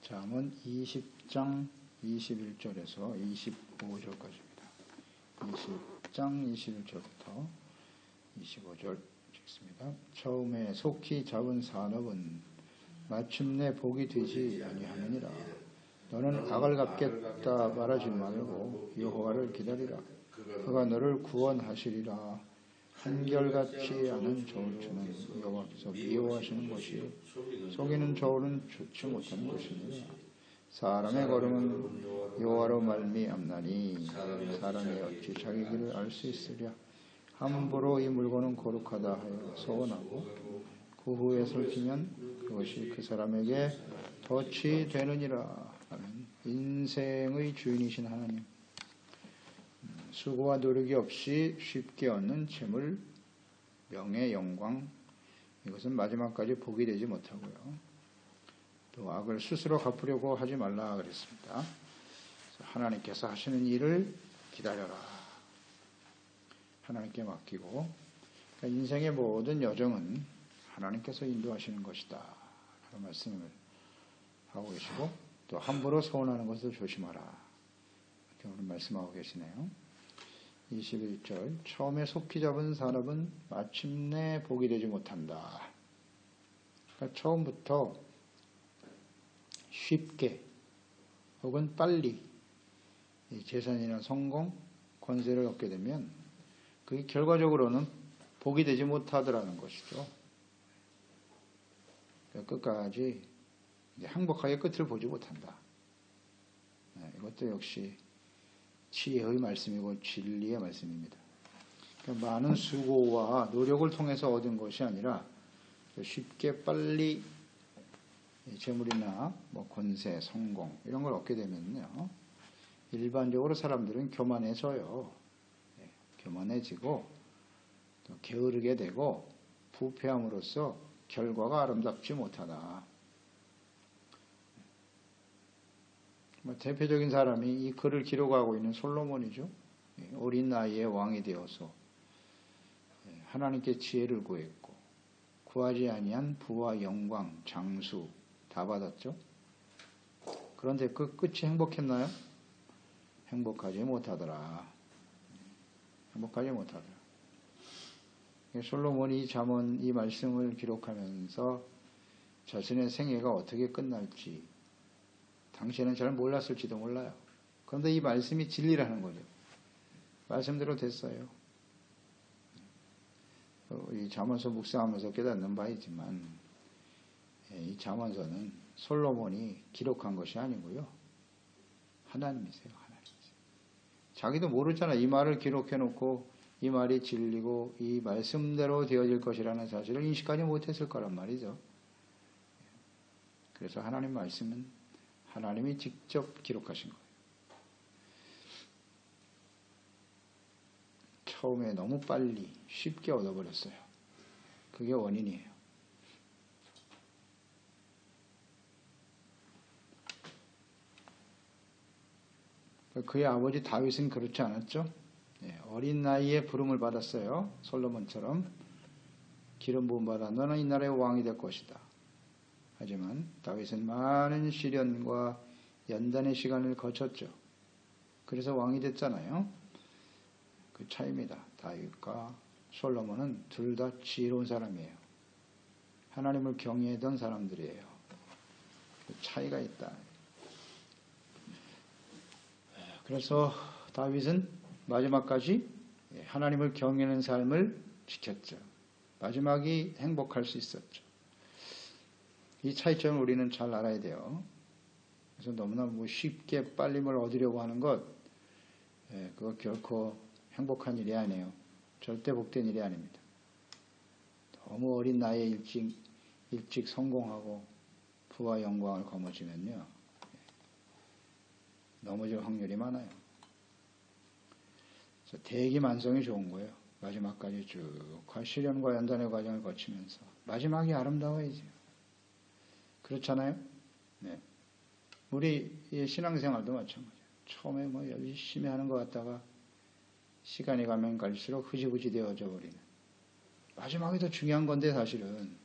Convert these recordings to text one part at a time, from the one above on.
잠언 20장 21절에서 25절까지입니다. 20장 21절부터 25절 읽습니다. 처음에 속히 잡은 산업은 마침내 복이 되지 아니하느니라. 너는 악을 갚겠다 말하지 말고 여호와를 기다리라. 그가 너를 구원하시리라. 한결같이 아는 좋을 줄은 여호와께서 미워하시는 것이 속이는 저울은 좋지 못한 것이니라. 사람의 걸음은 여호와로 말미암나니 사람이 어찌 자기 길을 알 수 있으랴. 함부로 이 물건은 거룩하다 하여 서원하고 그 후에 살피면 그것이 그 사람에게 덫이 되느니라. 아멘. 인생의 주인이신 하나님, 수고와 노력이 없이 쉽게 얻는 재물, 명예, 영광, 이것은 마지막까지 복이 되지 못하고요. 또 악을 스스로 갚으려고 하지 말라 그랬습니다. 하나님께서 하시는 일을 기다려라. 하나님께 맡기고, 그러니까 인생의 모든 여정은 하나님께서 인도하시는 것이다 라는 말씀을 하고 계시고, 또 함부로 서운하는 것을 조심하라 이렇게 오늘 말씀하고 계시네요. 21절, 처음에 속히 잡은 산업은 마침내 복이 되지 못한다. 그러니까 처음부터 쉽게 혹은 빨리 재산이나 성공, 권세를 얻게 되면 그게 결과적으로는 복이 되지 못하더라는 것이죠. 그러니까 끝까지 행복하게 끝을 보지 못한다. 이것도 역시 지혜의 말씀이고 진리의 말씀입니다. 그러니까 많은 수고와 노력을 통해서 얻은 것이 아니라 쉽게 빨리 재물이나 권세, 성공 이런 걸 얻게 되면요, 일반적으로 사람들은 교만해져요. 교만해지고 또 게으르게 되고 부패함으로써 결과가 아름답지 못하다. 대표적인 사람이 이 글을 기록하고 있는 솔로몬이죠. 어린 나이에 왕이 되어서 하나님께 지혜를 구했고 구하지 아니한 부와 영광, 장수 다 받았죠. 그런데 그 끝이 행복했나요? 행복하지 못하더라. 행복하지 못하더라. 솔로몬이 이 잠언, 이 말씀을 기록하면서 자신의 생애가 어떻게 끝날지 당시에는 잘 몰랐을지도 몰라요. 그런데 이 말씀이 진리라는 거죠. 말씀대로 됐어요. 이 잠언서 묵상하면서 깨닫는 바이지만 이 잠언서는 솔로몬이 기록한 것이 아니고요, 하나님이세요. 하나님이세요. 자기도 모르잖아. 이 말을 기록해놓고 이 말이 진리고 이 말씀대로 되어질 것이라는 사실을 인식하지 못했을 거란 말이죠. 그래서 하나님 말씀은 하나님이 직접 기록하신 거예요. 처음에 너무 빨리 쉽게 얻어버렸어요. 그게 원인이에요. 그의 아버지 다윗은 그렇지 않았죠? 어린 나이에 부름을 받았어요. 솔로몬처럼 기름 부음 받아 너는 이 나라의 왕이 될 것이다. 하지만 다윗은 많은 시련과 연단의 시간을 거쳤죠. 그래서 왕이 됐잖아요. 그 차이입니다. 다윗과 솔로몬은 둘 다 지혜로운 사람이에요. 하나님을 경외했던 사람들이에요. 그 차이가 있다. 그래서 다윗은 마지막까지 하나님을 경외하는 삶을 지켰죠. 마지막이 행복할 수 있었죠. 이 차이점을 우리는 잘 알아야 돼요. 그래서 너무나 쉽게 빨리 뭘 얻으려고 하는 것, 그거 결코 행복한 일이 아니에요. 절대 복된 일이 아닙니다. 너무 어린 나이에 일찍 성공하고 부와 영광을 거머쥐면요, 넘어질 확률이 많아요. 그래서 대기만성이 좋은 거예요. 마지막까지 쭉 시련과 연단의 과정을 거치면서 마지막이 아름다워야지. 그렇잖아요? 네. 우리 신앙생활도 마찬가지예요. 처음에 열심히 하는 것 같다가 시간이 가면 갈수록 흐지부지 되어져 버리는. 마지막이 더 중요한 건데 사실은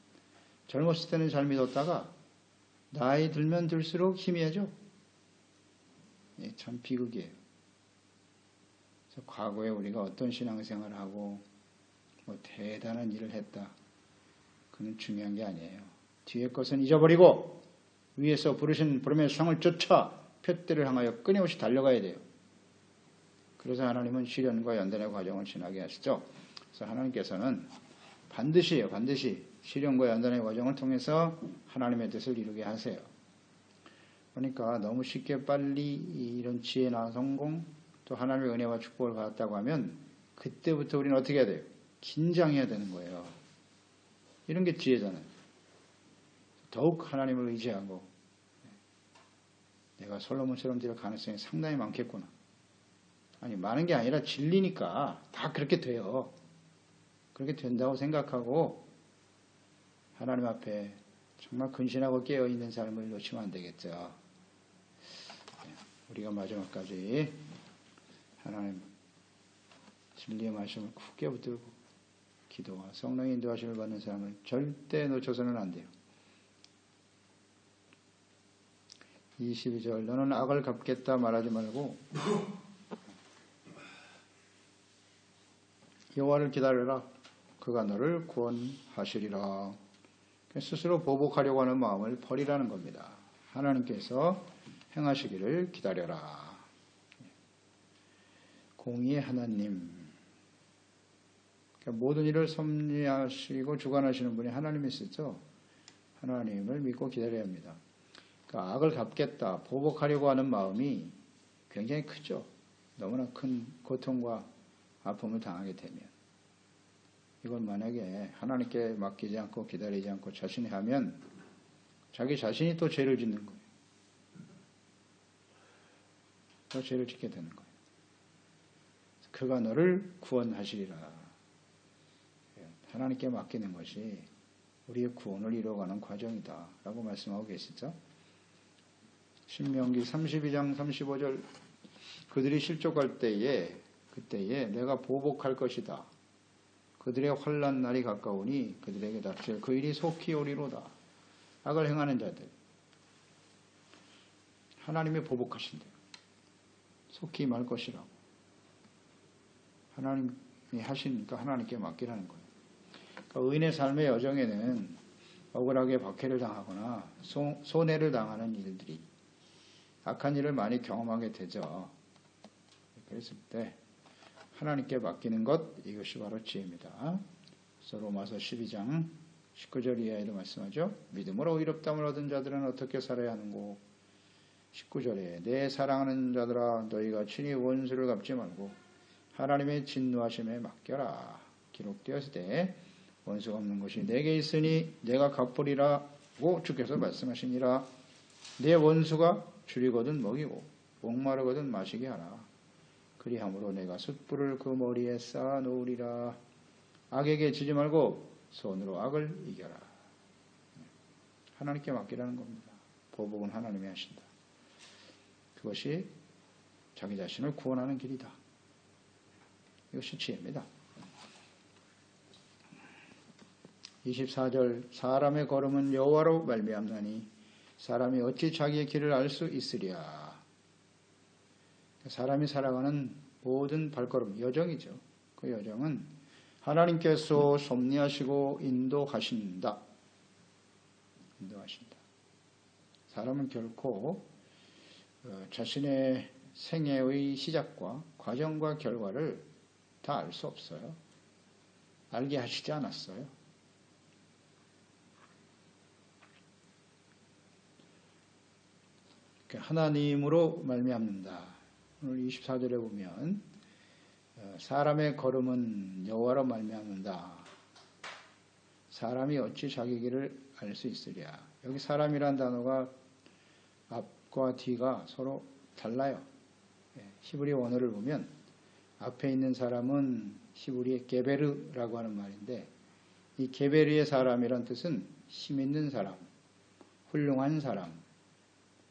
젊었을 때는 잘 믿었다가 나이 들면 들수록 희미해져. 예, 참 비극이에요. 그래서 과거에 우리가 어떤 신앙생활을 하고 뭐 대단한 일을 했다. 그건 중요한 게 아니에요. 뒤에 것은 잊어버리고 위에서 부르신 부름의 상을 쫓아 표대를 향하여 끊임없이 달려가야 돼요. 그래서 하나님은 시련과 연단의 과정을 지나게 하시죠. 그래서 하나님께서는 반드시 시련과 연단의 과정을 통해서 하나님의 뜻을 이루게 하세요. 그러니까 너무 쉽게 빨리 이런 지혜나 성공 또 하나님의 은혜와 축복을 받았다고 하면 그때부터 우리는 어떻게 해야 돼요? 긴장해야 되는 거예요. 이런 게 지혜잖아요. 더욱 하나님을 의지하고 내가 솔로몬처럼 될 가능성이 상당히 많겠구나. 아니 많은 게 아니라 진리니까 다 그렇게 돼요. 그렇게 된다고 생각하고 하나님 앞에 정말 근신하고 깨어있는 삶을 놓치면 안 되겠죠. 우리가 마지막까지 하나님 진리의 말씀을 굳게 붙들고 기도와 성령의 인도하심을 받는 삶을 절대 놓쳐서는 안 돼요. 22절 너는 악을 갚겠다 말하지 말고 여호와를 기다려라. 그가 너를 구원하시리라. 스스로 보복하려고 하는 마음을 버리라는 겁니다. 하나님께서 행하시기를 기다려라. 공의의 하나님. 그러니까 모든 일을 섭리하시고 주관하시는 분이 하나님이시죠. 하나님을 믿고 기다려야 합니다. 그러니까 악을 갚겠다, 보복하려고 하는 마음이 굉장히 크죠. 너무나 큰 고통과 아픔을 당하게 되면. 이건 만약에 하나님께 맡기지 않고 기다리지 않고 자신이 하면 자기 자신이 또 죄를 짓는 거예요. 또 죄를 짓게 되는 거예요. 그가 너를 구원하시리라. 하나님께 맡기는 것이 우리의 구원을 이루어가는 과정이다 라고 말씀하고 계시죠. 신명기 32장 35절 그들이 실족할 때에 그때에 내가 보복할 것이다. 그들의 환난 날이 가까우니 그들에게 닥칠 그 일이 속히 오리로다. 악을 행하는 자들 하나님이 보복하신대요. 속히 말 것이라고. 하나님이 하시니까 하나님께 맡기라는 거예요. 그러니까 의인의 삶의 여정에는 억울하게 박해를 당하거나 손해를 당하는 일들이 악한 일을 많이 경험하게 되죠. 그랬을 때 하나님께 맡기는 것 이것이 바로 지혜입니다. 그래서 로마서 12장 19절 이하에도 말씀하죠. 믿음으로 의롭다함을 얻은 자들은 어떻게 살아야 하는고 19절에 내 사랑하는 자들아 너희가 친히 원수를 갚지 말고 하나님의 진노하심에 맡겨라. 기록되었으되 원수가 없는 것이 내게 있으니 내가 갚으리라고 주께서 말씀하시니라. 내 원수가 줄이거든 먹이고 목마르거든 마시게 하라. 그리함으로 내가 숯불을 그 머리에 쌓아 놓으리라. 악에게 지지 말고 손으로 악을 이겨라. 하나님께 맡기라는 겁니다. 보복은 하나님이 하신다. 그것이 자기 자신을 구원하는 길이다. 이것이 지혜입니다. 24절 사람의 걸음은 여호와로 말미암나니 사람이 어찌 자기의 길을 알 수 있으랴. 사람이 살아가는 모든 발걸음, 여정이죠. 그 여정은 하나님께서 섭리하시고 인도하신다. 인도하신다. 사람은 결코 자신의 생애의 시작과 과정과 결과를 다 알 수 없어요. 알게 하시지 않았어요. 하나님으로 말미암는다. 오늘 24절에 보면 사람의 걸음은 여호와로 말미암는다. 사람이 어찌 자기 길을 알 수 있으랴. 여기 사람이란 단어가 앞과 뒤가 서로 달라요. 히브리 원어를 보면 앞에 있는 사람은 히브리의 게베르라고 하는 말인데 이 게베르의 사람이란 뜻은 힘 있는 사람, 훌륭한 사람,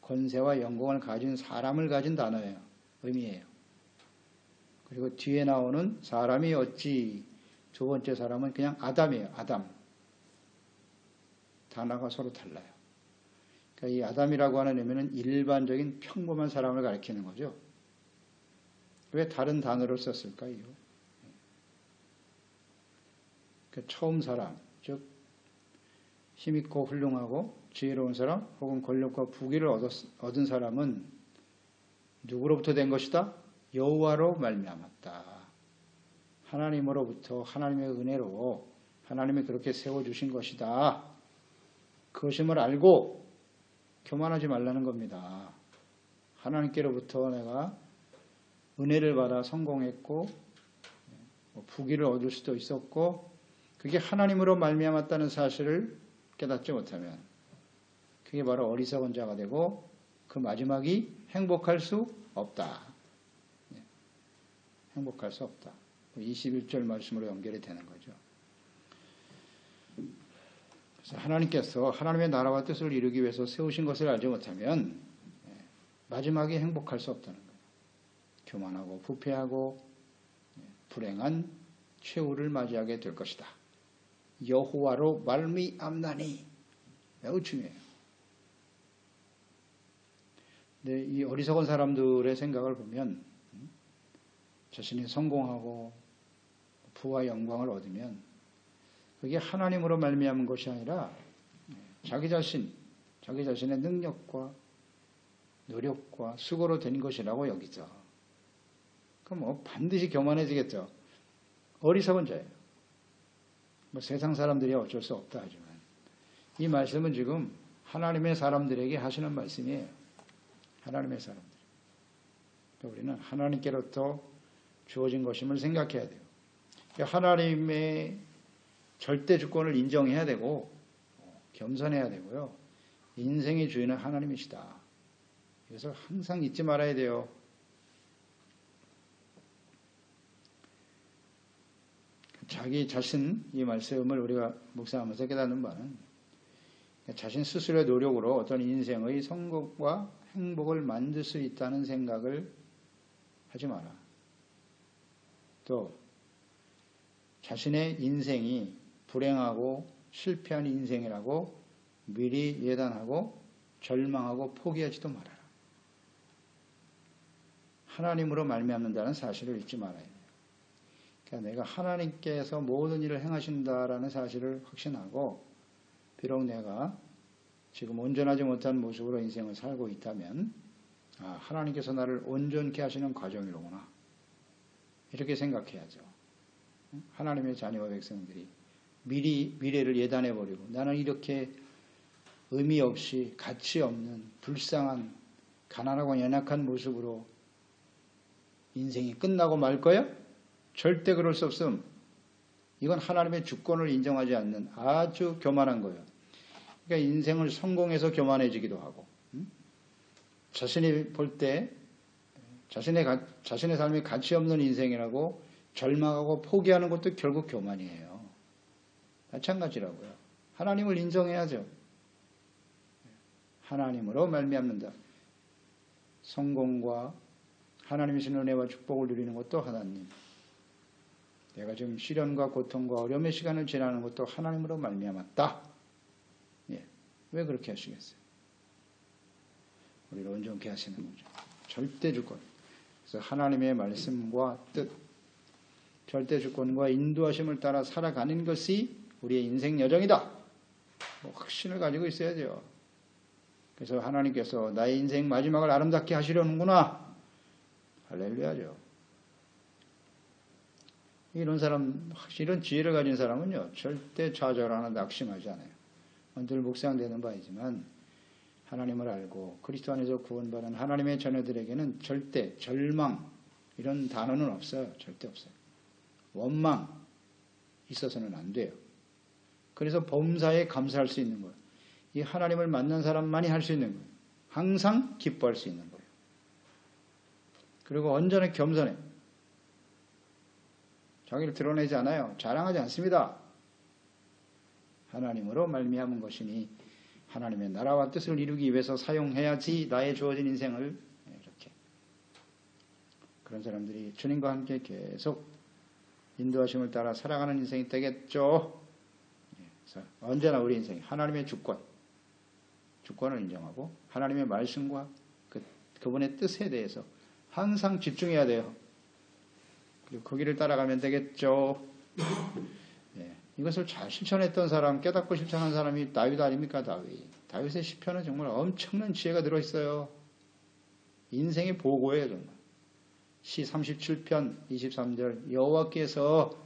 권세와 영광을 가진 사람을 가진 단어예요. 의미예요. 그리고 뒤에 나오는 사람이 어찌 두 번째 사람은 그냥 아담이에요. 아담. 단어가 서로 달라요. 그러니까 이 아담이라고 하는 의미는 일반적인 평범한 사람을 가리키는 거죠. 왜 다른 단어를 썼을까요? 그러니까 처음 사람, 즉 힘있고 훌륭하고 지혜로운 사람 혹은 권력과 부귀를 얻은 사람은 누구로부터 된 것이다? 여호와로 말미암았다. 하나님으로부터 하나님의 은혜로 하나님이 그렇게 세워주신 것이다. 그것임을 알고 교만하지 말라는 겁니다. 하나님께로부터 내가 은혜를 받아 성공했고 부귀를 얻을 수도 있었고 그게 하나님으로 말미암았다는 사실을 깨닫지 못하면 그게 바로 어리석은 자가 되고 그 마지막이 행복할 수 없다. 행복할 수 없다. 21절 말씀으로 연결이 되는 거죠. 그래서 하나님께서 하나님의 나라와 뜻을 이루기 위해서 세우신 것을 알지 못하면 마지막에 행복할 수 없다는 거예요. 교만하고 부패하고 불행한 최후를 맞이하게 될 것이다. 여호와로 말미암나니 매우 중요해요. 근데 이 어리석은 사람들의 생각을 보면 자신이 성공하고 부와 영광을 얻으면 그게 하나님으로 말미암은 것이 아니라 자기 자신의 능력과 노력과 수고로 된 것이라고 여기죠. 그럼 뭐 반드시 교만해지겠죠. 어리석은 자예요. 뭐 세상 사람들이 어쩔 수 없다 하지만 이 말씀은 지금 하나님의 사람들에게 하시는 말씀이에요. 하나님의 사람들. 우리는 하나님께로부터 주어진 것임을 생각해야 돼요. 하나님의 절대 주권을 인정해야 되고 겸손해야 되고요. 인생의 주인은 하나님이시다. 그래서 항상 잊지 말아야 돼요. 자기 자신, 이 말씀을 우리가 묵상하면서 깨닫는 바는 자신 스스로의 노력으로 어떤 인생의 성공과 행복을 만들 수 있다는 생각을 하지 마라. 또 자신의 인생이 불행하고 실패한 인생이라고 미리 예단하고 절망하고 포기하지도 말아라. 하나님으로 말미암는다는 사실을 잊지 말아야 돼요. 그러니까 내가 하나님께서 모든 일을 행하신다라는 사실을 확신하고 비록 내가 지금 온전하지 못한 모습으로 인생을 살고 있다면 하나님께서 나를 온전케 하시는 과정이로구나. 이렇게 생각해야죠. 하나님의 자녀와 백성들이 미리 미래를 예단해버리고 나는 이렇게 의미 없이 가치 없는 불쌍한 가난하고 연약한 모습으로 인생이 끝나고 말 거야? 절대 그럴 수 없음. 이건 하나님의 주권을 인정하지 않는 아주 교만한 거예요. 그러니까 인생을 성공해서 교만해지기도 하고 자신이 볼 때 자신의 삶이 가치 없는 인생이라고 절망하고 포기하는 것도 결국 교만이에요. 마찬가지라고요. 하나님을 인정해야죠. 하나님으로 말미암는다. 성공과 하나님이 주신 은혜와 축복을 누리는 것도 하나님. 내가 지금 시련과 고통과 어려움의 시간을 지나는 것도 하나님으로 말미암았다. 왜 그렇게 하시겠어요? 우리를 온전케 하시는 거죠. 절대 주권. 그래서 하나님의 말씀과 뜻, 절대 주권과 인도하심을 따라 살아가는 것이 우리의 인생 여정이다. 확신을 가지고 있어야 돼요. 그래서 하나님께서 나의 인생 마지막을 아름답게 하시려는구나. 할렐루야죠. 이런 사람, 이런 지혜를 가진 사람은요, 절대 좌절하나 낙심하지 않아요. 늘 묵상되는 바이지만 하나님을 알고 그리스도 안에서 구원받은 하나님의 자녀들에게는 절대 절망 이런 단어는 없어요. 절대 없어요. 원망 있어서는 안 돼요. 그래서 범사에 감사할 수 있는 거예요. 이 하나님을 만난 사람만이 할 수 있는 거예요. 항상 기뻐할 수 있는 거예요. 그리고 언제나 겸손해. 자기를 드러내지 않아요. 자랑하지 않습니다. 하나님으로 말미암은 것이니 하나님의 나라와 뜻을 이루기 위해서 사용해야지 나의 주어진 인생을 이렇게 그런 사람들이 주님과 함께 계속 인도하심을 따라 살아가는 인생이 되겠죠. 그래서 언제나 우리 인생이 하나님의 주권 주권을 인정하고 하나님의 말씀과 그분의 뜻에 대해서 항상 집중해야 돼요. 그리고 그 길을 따라가면 되겠죠. 네, 이것을 잘 실천했던 사람, 깨닫고 실천한 사람이 다윗 아닙니까? 다윗의 시편은 정말 엄청난 지혜가 들어있어요. 인생의 보고예요, 정말. 시 37편 23절 여호와께서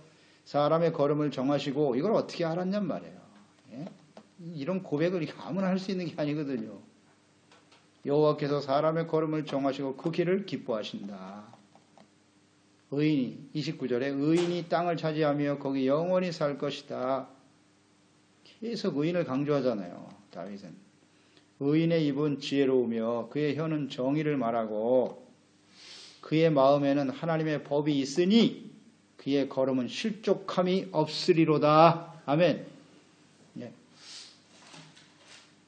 사람의 걸음을 정하시고 이걸 어떻게 알았냔 말이에요. 예? 이런 고백을 아무나 할 수 있는 게 아니거든요. 여호와께서 사람의 걸음을 정하시고 그 길을 기뻐하신다. 의인이 29절에 의인이 땅을 차지하며 거기 영원히 살 것이다. 계속 의인을 강조하잖아요. 다윗은 의인의 입은 지혜로우며 그의 혀는 정의를 말하고 그의 마음에는 하나님의 법이 있으니 그의 걸음은 실족함이 없으리로다. 아멘. 예.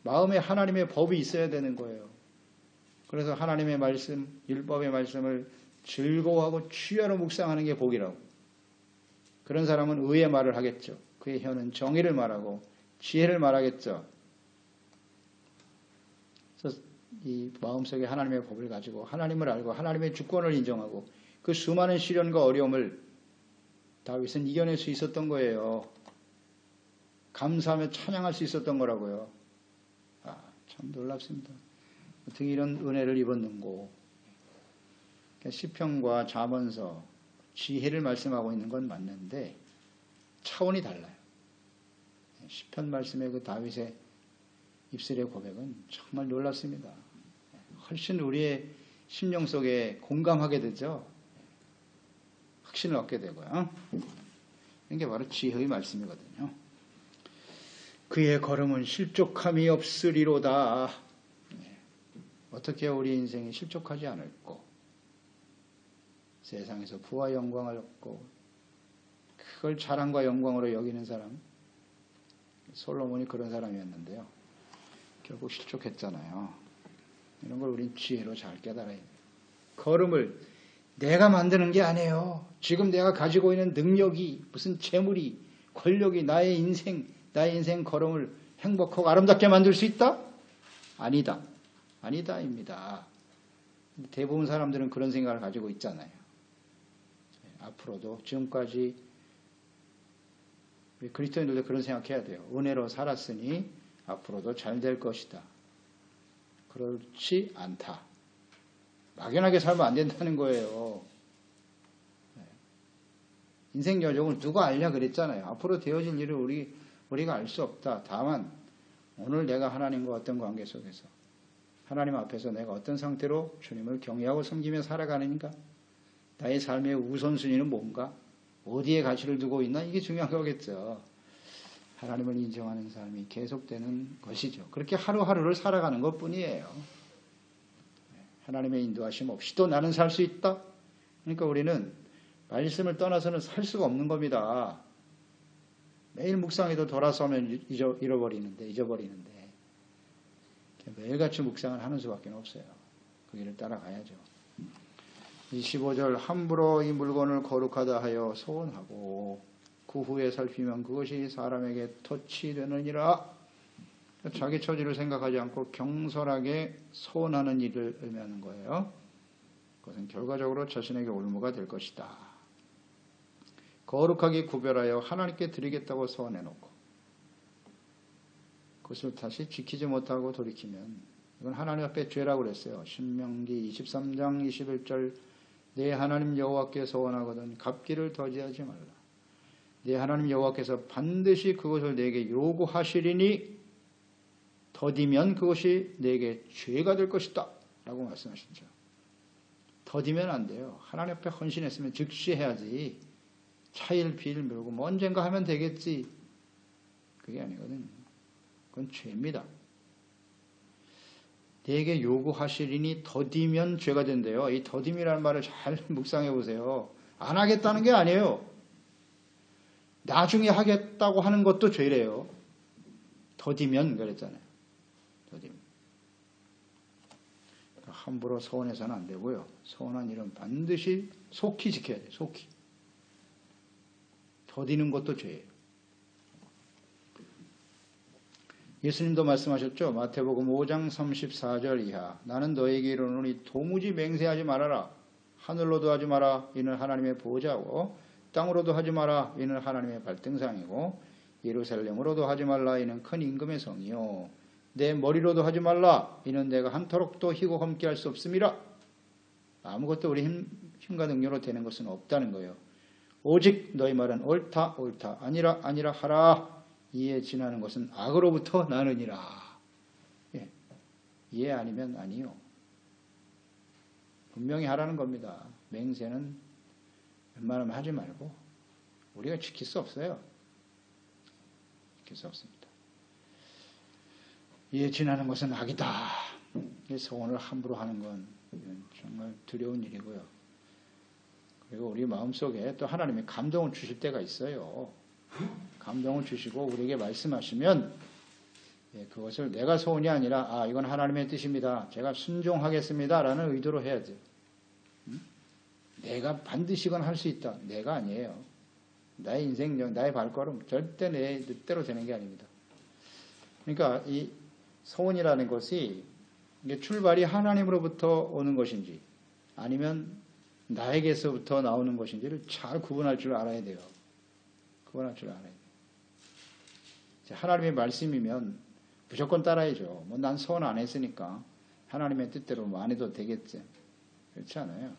마음에 하나님의 법이 있어야 되는 거예요. 그래서 하나님의 말씀, 율법의 말씀을 즐거워하고 취하로 묵상하는 게 복이라고. 그런 사람은 의의 말을 하겠죠. 그의 혀는 정의를 말하고 지혜를 말하겠죠. 그래서 이 마음속에 하나님의 법을 가지고 하나님을 알고 하나님의 주권을 인정하고 그 수많은 시련과 어려움을 다윗은 이겨낼 수 있었던 거예요. 감사하며 찬양할 수 있었던 거라고요. 참 놀랍습니다. 어떻게 이런 은혜를 입었는고. 시편과 잠언서 지혜를 말씀하고 있는 건 맞는데 차원이 달라요. 시편 말씀의 그 다윗의 입술의 고백은 정말 놀랍습니다. 훨씬 우리의 심령 속에 공감하게 되죠. 확신을 얻게 되고요. 이게 바로 지혜의 말씀이거든요. 그의 걸음은 실족함이 없으리로다. 어떻게 우리 인생이 실족하지 않을꼬. 세상에서 부와 영광을 얻고 그걸 자랑과 영광으로 여기는 사람. 솔로몬이 그런 사람이었는데요. 결국 실족했잖아요. 이런 걸 우린 지혜로 잘 깨달아야 돼요. 걸음을 내가 만드는 게 아니에요. 지금 내가 가지고 있는 능력이 무슨 재물이 권력이 나의 인생 걸음을 행복하고 아름답게 만들 수 있다? 아니다. 아니다입니다. 대부분 사람들은 그런 생각을 가지고 있잖아요. 앞으로도 지금까지 우리 그리스도인들도 그런 생각해야 돼요. 은혜로 살았으니 앞으로도 잘 될 것이다. 그렇지 않다. 막연하게 살면 안 된다는 거예요. 인생 여정을 누가 알냐 그랬잖아요. 앞으로 되어질 일을 우리가 알 수 없다. 다만 오늘 내가 하나님과 어떤 관계 속에서 하나님 앞에서 내가 어떤 상태로 주님을 경외하고 섬기며 살아가는가? 나의 삶의 우선순위는 뭔가? 어디에 가치를 두고 있나? 이게 중요한 거겠죠. 하나님을 인정하는 삶이 계속되는 것이죠. 그렇게 하루하루를 살아가는 것뿐이에요. 하나님의 인도하심 없이도 나는 살 수 있다? 그러니까 우리는 말씀을 떠나서는 살 수가 없는 겁니다. 매일 묵상해도 돌아서면 잊어버리는데 매일같이 묵상을 하는 수밖에 없어요. 그 길을 따라가야죠. 25절 함부로 이 물건을 거룩하다 하여 소원하고 그 후에 살피면 그것이 사람에게 토치되느니라. 자기 처지를 생각하지 않고 경솔하게 소원하는 일을 의미하는 거예요. 그것은 결과적으로 자신에게 올무가 될 것이다. 거룩하게 구별하여 하나님께 드리겠다고 소원해놓고 그것을 다시 지키지 못하고 돌이키면 이건 하나님 앞에 죄라고 그랬어요. 신명기 23장 21절 내 하나님 여호와께 소원하거든 갚기를 더디하지 말라. 내 하나님 여호와께서 반드시 그것을 내게 요구하시리니 더디면 그것이 내게 죄가 될 것이다 라고 말씀하시죠. 더디면 안 돼요. 하나님 앞에 헌신했으면 즉시 해야지. 차일 비일 밀고 뭐 언젠가 하면 되겠지. 그게 아니거든요. 그건 죄입니다. 내게 요구하시리니 더디면 죄가 된대요. 이 더딤이라는 말을 잘 묵상해 보세요. 안 하겠다는 게 아니에요. 나중에 하겠다고 하는 것도 죄래요. 더디면 그랬잖아요. 더디면. 함부로 소원해서는 안 되고요. 소원한 일은 반드시 속히 지켜야 돼요. 속히. 더디는 것도 죄예요. 예수님도 말씀하셨죠. 마태복음 5장 34절 이하. 나는 너에게 이르노니 도무지 맹세하지 말아라. 하늘로도 하지 마라. 이는 하나님의 보호자고, 땅으로도 하지 마라. 이는 하나님의 발등상이고, 예루살렘으로도 하지 말라. 이는 큰 임금의 성이요. 내 머리로도 하지 말라. 이는 내가 한터록도 희고 함께 할 수 없음이라. 아무것도 우리 힘과 능력으로 되는 것은 없다는 거예요. 오직 너희 말은 옳다 옳다 아니라 아니라 하라. 이에 지나는 것은 악으로부터 나느니라. 예. 이해 아니면 아니요. 분명히 하라는 겁니다. 맹세는 웬만하면 하지 말고 우리가 지킬 수 없어요. 지킬 수 없습니다. 이에 지나는 것은 악이다. 소원을 함부로 하는 건 정말 두려운 일이고요. 그리고 우리 마음속에 또 하나님이 감동을 주실 때가 있어요. 감동을 주시고 우리에게 말씀하시면 그것을 내가 소원이 아니라 이건 하나님의 뜻입니다. 제가 순종하겠습니다. 라는 의도로 해야 돼요. 내가 반드시 이건 할 수 있다. 내가 아니에요. 나의 인생, 나의 발걸음 절대 내 뜻대로 되는 게 아닙니다. 그러니까 이 소원이라는 것이 출발이 하나님으로부터 오는 것인지 아니면 나에게서부터 나오는 것인지를 잘 구분할 줄 알아야 돼요. 구분할 줄 알아야 돼요. 하나님의 말씀이면 무조건 따라야죠. 난 소원 안 했으니까 하나님의 뜻대로 안 해도 되겠지. 그렇지 않아요.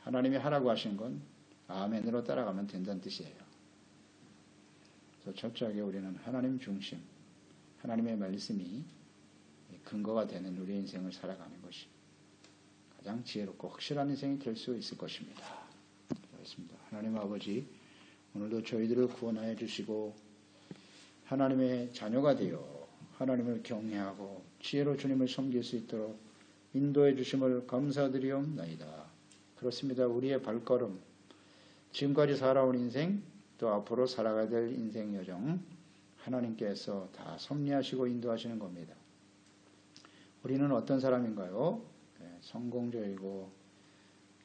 하나님이 하라고 하신 건 아멘으로 따라가면 된다는 뜻이에요. 그래서 철저하게 우리는 하나님 중심, 하나님의 말씀이 근거가 되는 우리의 인생을 살아가는 것이 가장 지혜롭고 확실한 인생이 될 수 있을 것입니다. 그렇습니다. 하나님 아버지, 오늘도 저희들을 구원하여 주시고 하나님의 자녀가 되어 하나님을 경외하고 지혜로 주님을 섬길 수 있도록 인도해 주심을 감사드리옵나이다. 그렇습니다. 우리의 발걸음, 지금까지 살아온 인생, 또 앞으로 살아가야 될 인생 여정, 하나님께서 다 섭리하시고 인도하시는 겁니다. 우리는 어떤 사람인가요? 성공적이고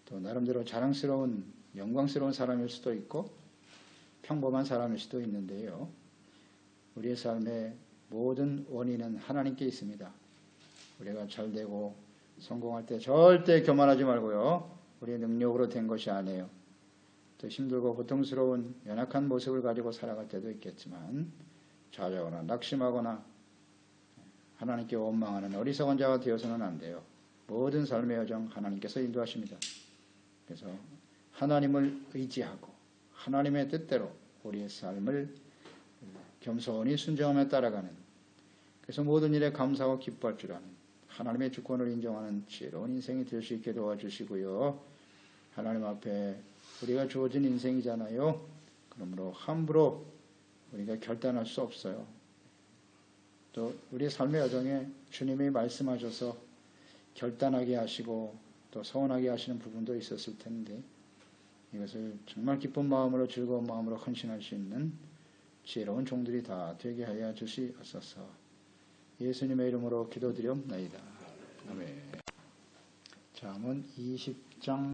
또 나름대로 자랑스러운, 영광스러운 사람일 수도 있고 평범한 사람일 수도 있는데요. 우리의 삶의 모든 원인은 하나님께 있습니다. 우리가 잘되고 성공할 때 절대 교만하지 말고요. 우리의 능력으로 된 것이 아니에요. 또 힘들고 고통스러운 연약한 모습을 가지고 살아갈 때도 있겠지만 좌절하거나 낙심하거나 하나님께 원망하는 어리석은 자가 되어서는 안 돼요. 모든 삶의 여정 하나님께서 인도하십니다. 그래서 하나님을 의지하고 하나님의 뜻대로 우리의 삶을 겸손히 순종하며 따라가는, 그래서 모든 일에 감사하고 기뻐할 줄 아는 하나님의 주권을 인정하는 지혜로운 인생이 될 수 있게 도와주시고요. 하나님 앞에 우리가 주어진 인생이잖아요. 그러므로 함부로 우리가 결단할 수 없어요. 또 우리 삶의 여정에 주님이 말씀하셔서 결단하게 하시고 또 서운하게 하시는 부분도 있었을 텐데 이것을 정말 기쁜 마음으로 즐거운 마음으로 헌신할 수 있는 지혜로운 종들이 다 되게 하여 주시옵소서. 예수님의 이름으로 기도드리옵나이다. 아멘. 잠언 20장